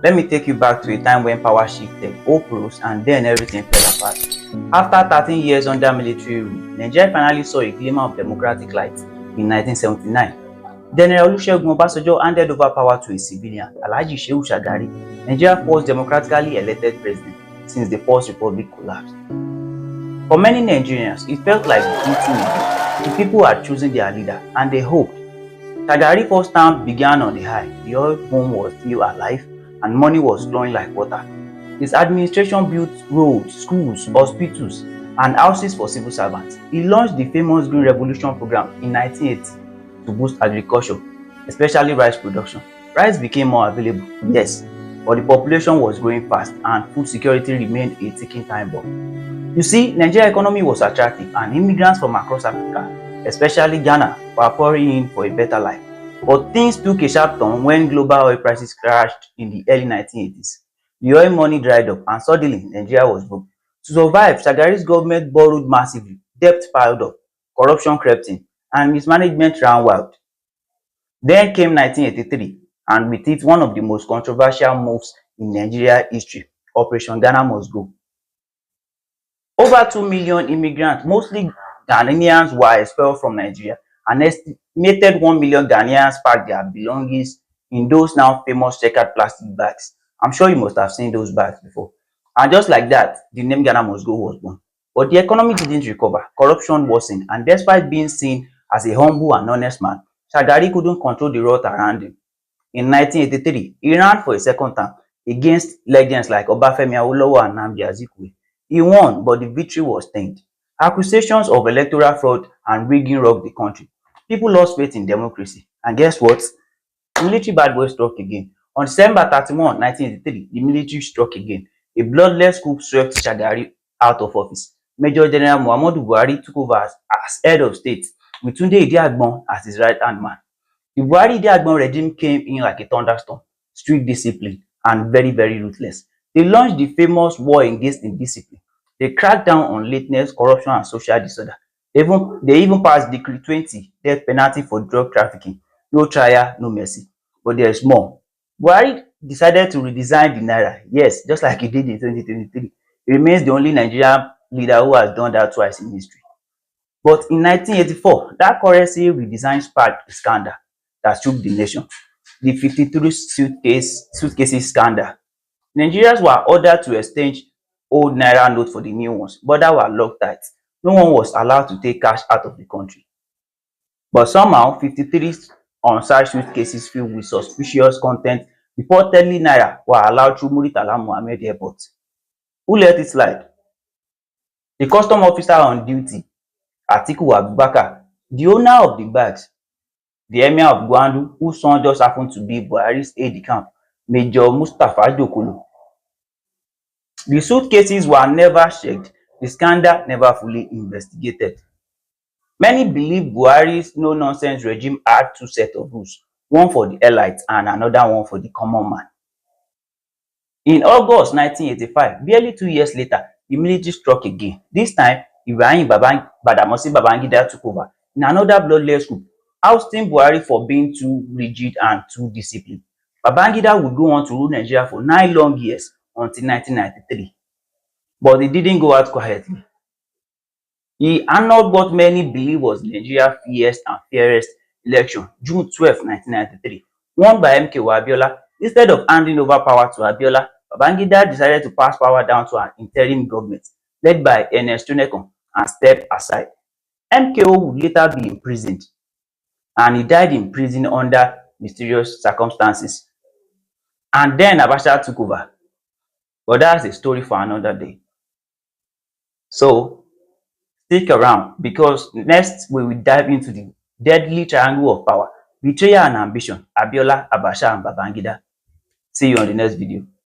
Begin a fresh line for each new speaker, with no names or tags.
Let me take you back to a time when power shifted, hope rose, and then everything fell apart. After 13 years under military rule, Nigeria finally saw a glimmer of democratic light in 1979. General Olusegun Obasanjo handed over power to a civilian, Alhaji Shehu Shagari, Nigeria's first democratically elected president since the First Republic collapsed. For many Nigerians, it felt like beating again. The people had chosen their leader, and they hoped. Shagari's first term began on the high. The oil boom was still alive, and money was flowing like water. His administration built roads, schools, hospitals, and houses for civil servants. He launched the famous Green Revolution program in 1980 to boost agriculture, especially rice production. Rice became more available, yes, but the population was growing fast and food security remained a ticking time bomb. You see, Nigeria's economy was attractive and immigrants from across Africa, especially Ghana, were pouring in for a better life. But things took a sharp turn when global oil prices crashed in the early 1980s. The oil money dried up and suddenly Nigeria was broke. To survive, Shagari's government borrowed massively, debt piled up, corruption crept in, and mismanagement ran wild. Then came 1983, and with it one of the most controversial moves in Nigeria history, Operation Ghana Must Go. Over 2 million immigrants, mostly Ghanaians, were expelled from Nigeria. An estimated 1 million Ghanaians packed their belongings in those now famous checkered plastic bags. I'm sure you must have seen those bags before. And just like that, the name Ghana Must Go was born. But the economy didn't recover, corruption worsened, and despite being seen as a humble and honest man, Shagari couldn't control the wrath around him. In 1983, he ran for a second term against legends like Obafemi Awolowo and Nnamdi Azikiwe. He won, but the victory was tainted. Accusations of electoral fraud and rigging rocked the country. People lost faith in democracy. And guess what? The military bad boy struck again. On December 31, 1983, the military struck again. A bloodless coup swept Shagari out of office. Major General Muhammadu Buhari took over as head of state, with Tunde Idiagbon as his right-hand man. The Buhari Idiagbon regime came in like a thunderstorm, strict discipline, and very, very ruthless. They launched the famous war against indiscipline. They cracked down on lateness, corruption, and social disorder. They even passed Decree 20, death penalty for drug trafficking. No trial, no mercy. But there's more. Buhari decided to redesign the Naira. Yes, just like he did in 2023. He remains the only Nigerian leader who has done that twice in history. But in 1984, that currency redesign sparked a scandal that shook the nation. The 53 suitcases scandal. Nigerians were ordered to exchange old Naira notes for the new ones, but that were locked tight. No one was allowed to take cash out of the country. But somehow, 53 on-site suitcases filled with suspicious content, reportedly Naira, were allowed through Muritala Muhammed Airport. Who let it slide? The custom officer on duty, Atiku Abubakar, the owner of the bags, the Emir of Gwandu, whose son just happened to be Buhari's aide-de-camp, Major Mustapha Jokolo. The suitcases were never checked, the scandal never fully investigated. Many believe Buhari's no-nonsense regime had two sets of rules, one for the elites and another one for the common man. In August 1985, barely 2 years later, the military struck again. This time, Ibrahim Badamasi Babangida took over in another bloodless coup, ousting Buhari for being too rigid and too disciplined. Babangida would go on to rule Nigeria for 9 long years until 1993. But he didn't go out quietly. He annulled what many believe was Nigeria's fiercest and fairest election, June 12, 1993, won by MKO Abiola. Instead of handing over power to Abiola, Babangida decided to pass power down to an interim government led by Ernest Shonekan and step aside. MKO would later be imprisoned, and he died in prison under mysterious circumstances. And then Abacha took over. But that's a story for another day. So stick around, because next we will dive into the deadly triangle of power: betrayal and ambition, Abiola, Abacha, and Babangida. See you on the next video.